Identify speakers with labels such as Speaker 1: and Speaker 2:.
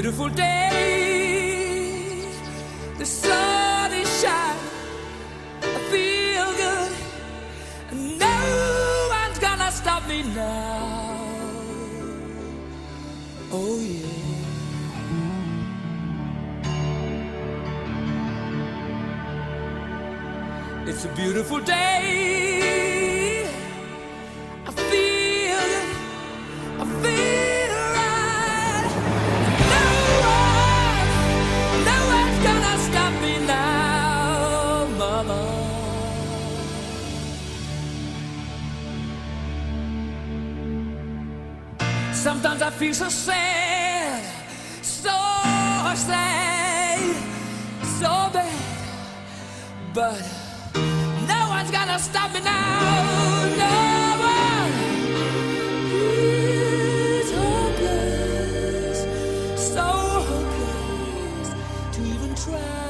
Speaker 1: beautiful day. The sun is shining, I feel good. No one's gonna stop me now. Oh yeah. It's a beautiful day. I feel good, I feel right. No one's gonna stop me now, mama. Sometimes I feel so sad, so sad, so bad, but no one's gonna stop me now. No one. It's hopeless, so hopeless to even try.